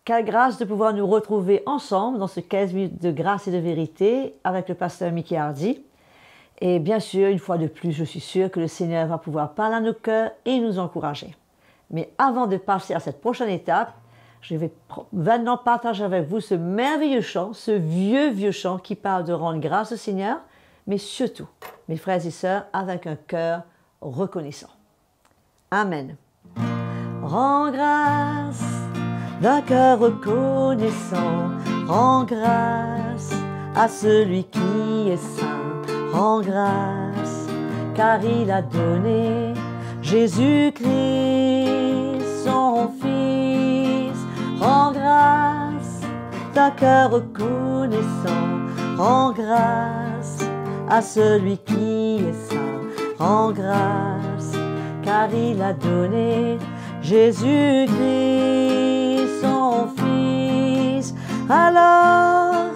Quelle grâce de pouvoir nous retrouver ensemble dans ce 15 minutes de grâce et de vérité avec le pasteur Mickey Hardy. Et bien sûr, une fois de plus, je suis sûre que le Seigneur va pouvoir parler à nos cœurs et nous encourager. Mais avant de passer à cette prochaine étape, je vais maintenant partager avec vous ce merveilleux chant, ce vieux chant qui parle de rendre grâce au Seigneur, mais surtout, mes frères et sœurs, avec un cœur reconnaissant. Amen. Rends grâce d'un cœur reconnaissant, rends grâce à celui qui est saint, rends grâce car il a donné Jésus-Christ, son Fils. Rends grâce d'un cœur reconnaissant, rends grâce à celui qui est saint, rends grâce car il a donné Jésus-Christ, son Fils. Alors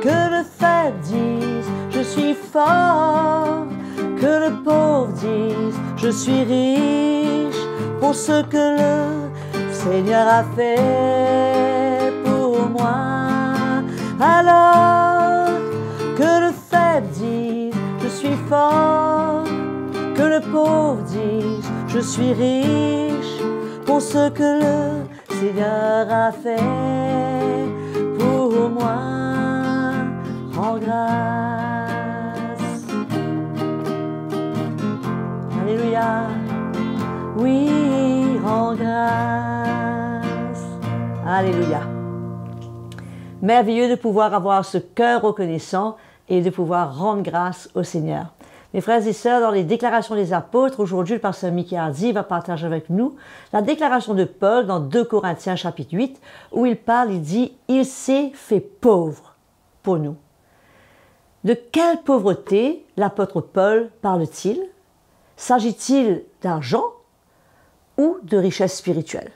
que le faible dise, je suis fort, que le pauvre dise, je suis riche, pour ce que le Seigneur a fait pour moi. Alors que le faible dise, je suis fort, que le pauvre dise, je suis riche, pour ce que le Seigneur a fait pour moi. Rends grâce. Alléluia. Oui, rends grâce. Alléluia. Merveilleux de pouvoir avoir ce cœur reconnaissant et de pouvoir rendre grâce au Seigneur. Mes frères et sœurs, dans les déclarations des apôtres, aujourd'hui, le pasteur Mickey Hardy va partager avec nous la déclaration de Paul dans 2 Corinthiens chapitre 8, où il parle, il dit « Il s'est fait pauvre pour nous ». De quelle pauvreté l'apôtre Paul parle-t-il? S'agit-il d'argent ou de richesse spirituelle?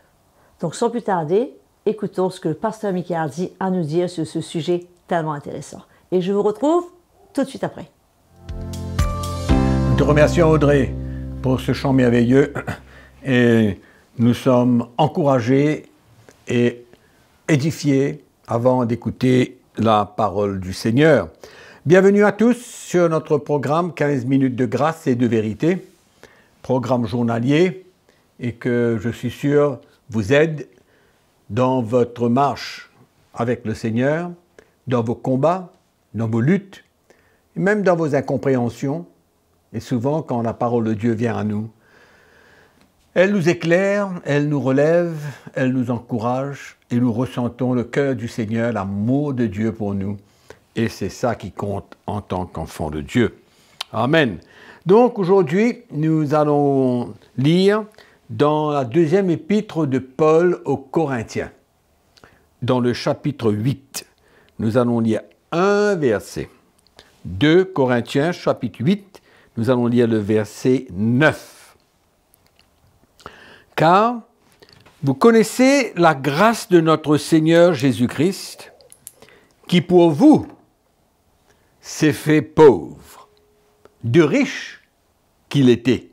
Donc, sans plus tarder, écoutons ce que le pasteur Mickey Hardy a à nous dire sur ce sujet tellement intéressant. Et je vous retrouve tout de suite après. Nous te remercions, Audrey, pour ce chant merveilleux et nous sommes encouragés et édifiés avant d'écouter la parole du Seigneur. Bienvenue à tous sur notre programme 15 minutes de grâce et de vérité, programme journalier et que je suis sûr vous aide dans votre marche avec le Seigneur, dans vos combats, dans vos luttes, et même dans vos incompréhensions. Et souvent, quand la parole de Dieu vient à nous, elle nous éclaire, elle nous relève, elle nous encourage et nous ressentons le cœur du Seigneur, l'amour de Dieu pour nous. Et c'est ça qui compte en tant qu'enfant de Dieu. Amen. Donc aujourd'hui, nous allons lire dans la deuxième épître de Paul aux Corinthiens, dans le chapitre 8. Nous allons lire un verset. 2 Corinthiens, chapitre 8. Nous allons lire le verset 9. Car vous connaissez la grâce de notre Seigneur Jésus-Christ, qui pour vous s'est fait pauvre, de riche qu'il était,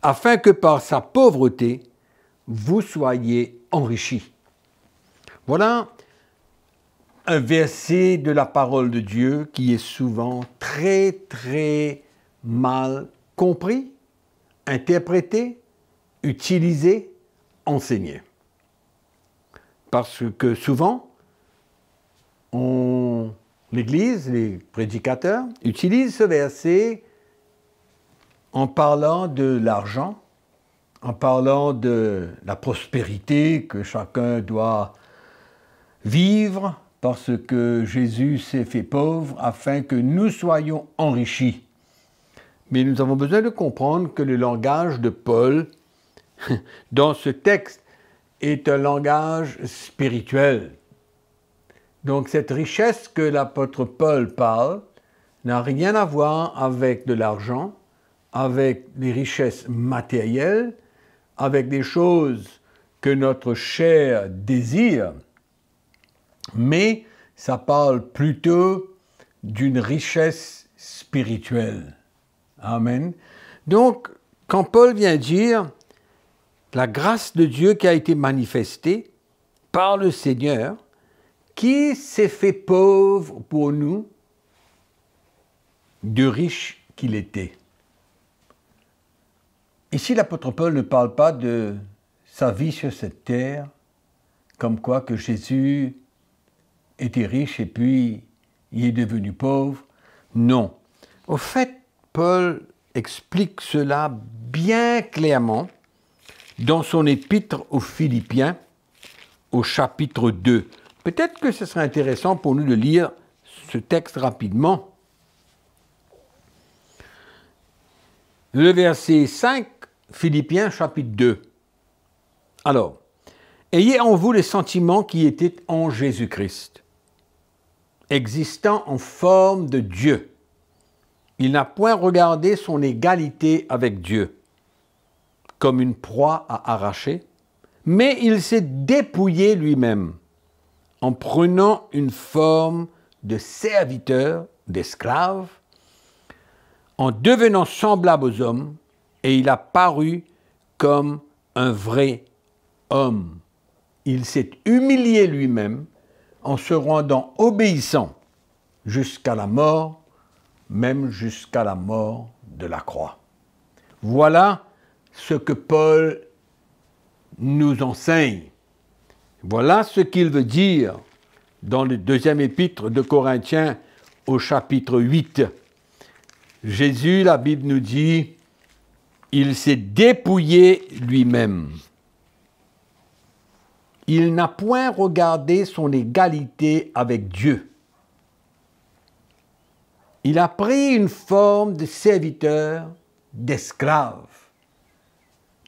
afin que par sa pauvreté, vous soyez enrichis. Voilà un verset de la parole de Dieu qui est souvent très mal compris, interprété, utilisé, enseigné. Parce que souvent, l'Église, les prédicateurs, utilisent ce verset en parlant de l'argent, en parlant de la prospérité que chacun doit vivre, parce que Jésus s'est fait pauvre afin que nous soyons enrichis. Mais nous avons besoin de comprendre que le langage de Paul dans ce texte est un langage spirituel. Donc cette richesse que l'apôtre Paul parle n'a rien à voir avec de l'argent, avec des richesses matérielles, avec des choses que notre chair désire, mais ça parle plutôt d'une richesse spirituelle. Amen. Donc, quand Paul vient dire la grâce de Dieu qui a été manifestée par le Seigneur, qui s'est fait pauvre pour nous, de riche qu'il était. Ici, l'apôtre Paul ne parle pas de sa vie sur cette terre, comme quoi que Jésus était riche et puis il est devenu pauvre. Non. Au fait, Paul explique cela bien clairement dans son épître aux Philippiens, au chapitre 2. Peut-être que ce serait intéressant pour nous de lire ce texte rapidement. Le verset 5, Philippiens chapitre 2. Alors, ayez en vous les sentiments qui étaient en Jésus-Christ, existant en forme de Dieu. Il n'a point regardé son égalité avec Dieu comme une proie à arracher, mais il s'est dépouillé lui-même en prenant une forme de serviteur, d'esclave, en devenant semblable aux hommes, et il a paru comme un vrai homme. Il s'est humilié lui-même en se rendant obéissant jusqu'à la mort, même jusqu'à la mort de la croix. Voilà ce que Paul nous enseigne. Voilà ce qu'il veut dire dans le deuxième épître de Corinthiens au chapitre 8. Jésus, la Bible nous dit, il s'est dépouillé lui-même. Il n'a point regardé son égalité avec Dieu. Il a pris une forme de serviteur, d'esclave.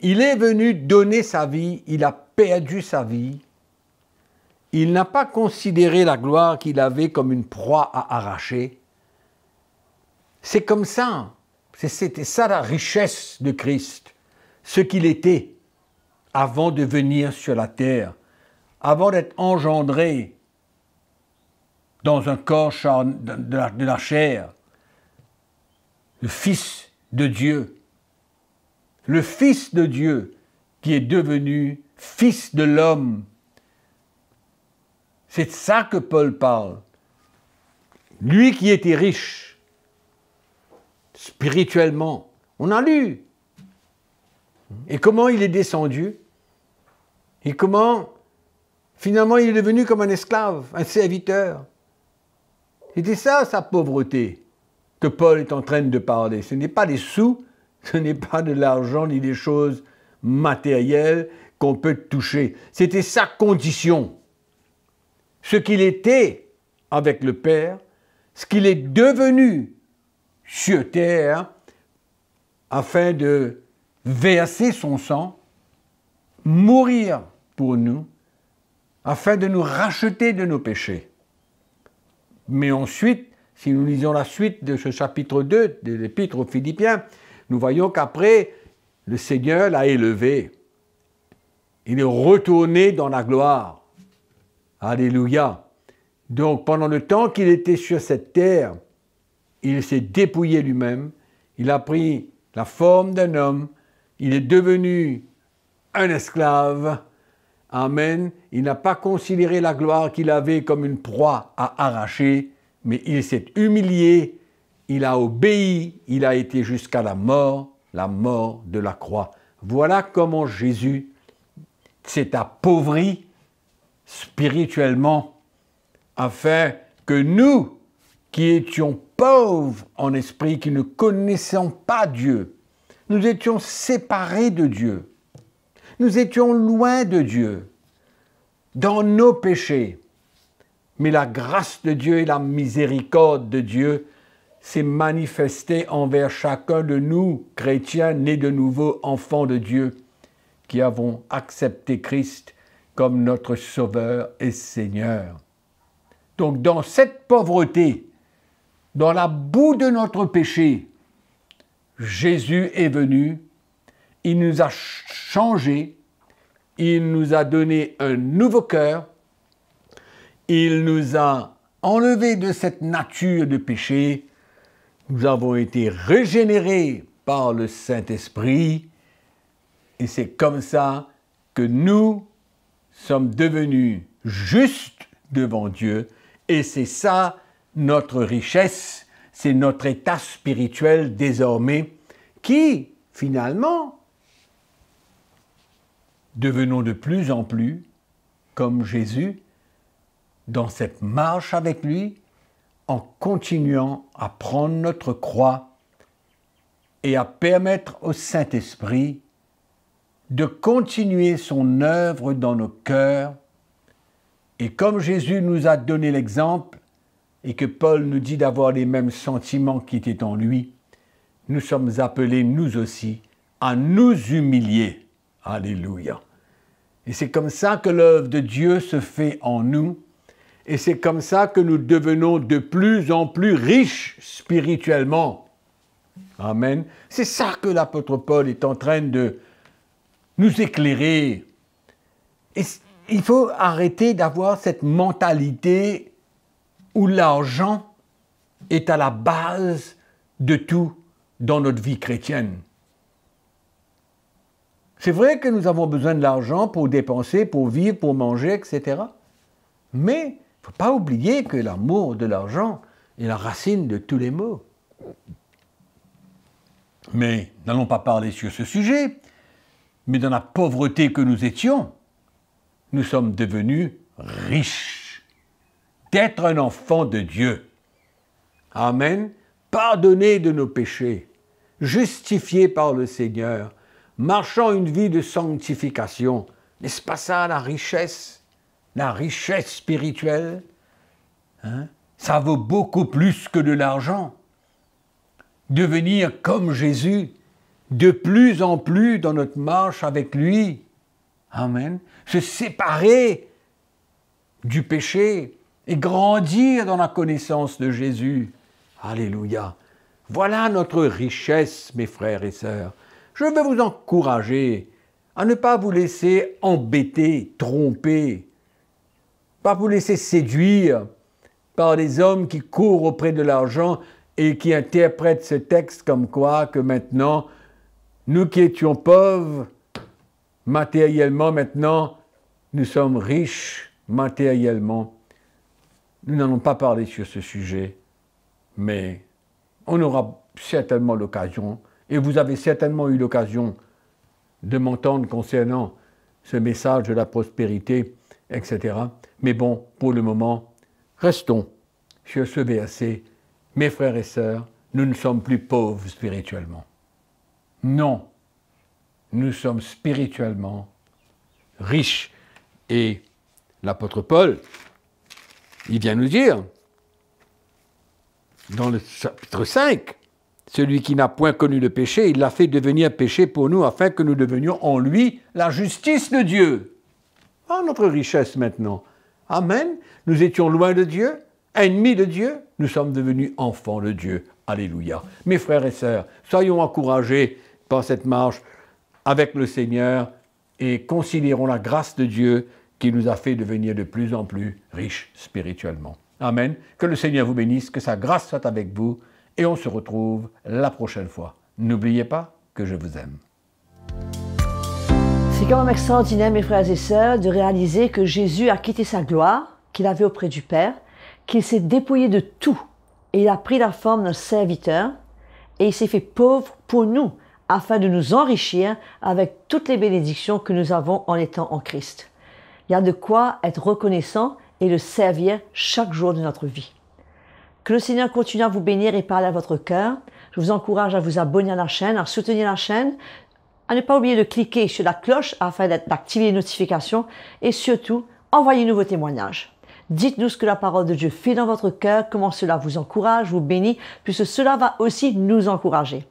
Il est venu donner sa vie, il a perdu sa vie. Il n'a pas considéré la gloire qu'il avait comme une proie à arracher. C'est comme ça, c'était ça la richesse de Christ, ce qu'il était avant de venir sur la terre, avant d'être engendré dans un corps de la chair, le Fils de Dieu. Le Fils de Dieu qui est devenu Fils de l'homme. C'est de ça que Paul parle. Lui qui était riche, spirituellement, on a lu. Et comment il est descendu? Et comment, finalement, il est devenu comme un esclave, un serviteur. C'était ça, sa pauvreté, que Paul est en train de parler. Ce n'est pas des sous, ce n'est pas de l'argent ni des choses matérielles qu'on peut toucher. C'était sa condition. Ce qu'il était avec le Père, ce qu'il est devenu sur terre, afin de verser son sang, mourir pour nous, afin de nous racheter de nos péchés. Mais ensuite, si nous lisons la suite de ce chapitre 2 de l'Épître aux Philippiens, nous voyons qu'après, le Seigneur l'a élevé. Il est retourné dans la gloire. Alléluia. Donc, pendant le temps qu'il était sur cette terre, il s'est dépouillé lui-même, il a pris la forme d'un homme, il est devenu un esclave. Amen. Il n'a pas considéré la gloire qu'il avait comme une proie à arracher, mais il s'est humilié, il a obéi, il a été jusqu'à la mort de la croix. Voilà comment Jésus s'est appauvri spirituellement, afin que nous, qui étions pauvres en esprit, qui ne connaissions pas Dieu, nous étions séparés de Dieu. Nous étions loin de Dieu, dans nos péchés. Mais la grâce de Dieu et la miséricorde de Dieu s'est manifestée envers chacun de nous, chrétiens nés de nouveau, enfants de Dieu, qui avons accepté Christ comme notre Sauveur et Seigneur. Donc, dans cette pauvreté, dans la boue de notre péché, Jésus est venu, il nous a changés, il nous a donné un nouveau cœur, il nous a enlevés de cette nature de péché, nous avons été régénérés par le Saint-Esprit, et c'est comme ça que nous sommes devenus justes devant Dieu et c'est ça notre richesse, c'est notre état spirituel désormais qui, finalement, devenons de plus en plus comme Jésus dans cette marche avec lui en continuant à prendre notre croix et à permettre au Saint-Esprit de continuer son œuvre dans nos cœurs. Et comme Jésus nous a donné l'exemple et que Paul nous dit d'avoir les mêmes sentiments qui étaient en lui, nous sommes appelés, nous aussi, à nous humilier. Alléluia. Et c'est comme ça que l'œuvre de Dieu se fait en nous. Et c'est comme ça que nous devenons de plus en plus riches spirituellement. Amen. C'est ça que l'apôtre Paul est en train de nous éclairer. Et il faut arrêter d'avoir cette mentalité où l'argent est à la base de tout dans notre vie chrétienne. C'est vrai que nous avons besoin de l'argent pour dépenser, pour vivre, pour manger, etc. Mais il ne faut pas oublier que l'amour de l'argent est la racine de tous les maux. Mais n'allons pas parler sur ce sujet, mais dans la pauvreté que nous étions, nous sommes devenus riches d'être un enfant de Dieu. Amen. Pardonnés de nos péchés, justifiés par le Seigneur, marchant une vie de sanctification. N'est-ce pas ça la richesse spirituelle? Ça vaut beaucoup plus que de l'argent. Devenir comme Jésus, de plus en plus dans notre marche avec lui. Amen. Se séparer du péché et grandir dans la connaissance de Jésus. Alléluia. Voilà notre richesse, mes frères et sœurs. Je veux vous encourager à ne pas vous laisser embêter, tromper, pas vous laisser séduire par des hommes qui courent auprès de l'argent et qui interprètent ce texte comme quoi que maintenant, nous qui étions pauvres matériellement, maintenant, nous sommes riches matériellement. Nous n'allons pas parler sur ce sujet, mais on aura certainement l'occasion, et vous avez certainement eu l'occasion de m'entendre concernant ce message de la prospérité, etc. Mais bon, pour le moment, restons sur ce verset. Mes frères et sœurs, nous ne sommes plus pauvres spirituellement. Non, nous sommes spirituellement riches. Et l'apôtre Paul, il vient nous dire, dans le chapitre 5, celui qui n'a point connu le péché, il l'a fait devenir péché pour nous, afin que nous devenions en lui la justice de Dieu. Ah, notre richesse maintenant. Amen. Nous étions loin de Dieu, ennemis de Dieu, nous sommes devenus enfants de Dieu. Alléluia. Mes frères et sœurs, soyons encouragés par cette marche avec le Seigneur et considérons la grâce de Dieu qui nous a fait devenir de plus en plus riches spirituellement. Amen. Que le Seigneur vous bénisse, que sa grâce soit avec vous et on se retrouve la prochaine fois. N'oubliez pas que je vous aime. C'est quand même extraordinaire, mes frères et sœurs, de réaliser que Jésus a quitté sa gloire qu'il avait auprès du Père, qu'il s'est dépouillé de tout et il a pris la forme d'un serviteur et il s'est fait pauvre pour nous afin de nous enrichir avec toutes les bénédictions que nous avons en étant en Christ. Il y a de quoi être reconnaissant et le servir chaque jour de notre vie. Que le Seigneur continue à vous bénir et parler à votre cœur. Je vous encourage à vous abonner à la chaîne, à soutenir la chaîne, à ne pas oublier de cliquer sur la cloche afin d'activer les notifications et surtout, envoyez-nous vos témoignages. Dites-nous ce que la parole de Dieu fait dans votre cœur, comment cela vous encourage, vous bénit, puisque cela va aussi nous encourager.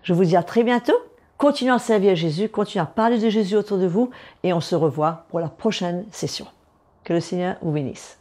Je vous dis à très bientôt. Continuez à servir Jésus, continuez à parler de Jésus autour de vous et on se revoit pour la prochaine session. Que le Seigneur vous bénisse.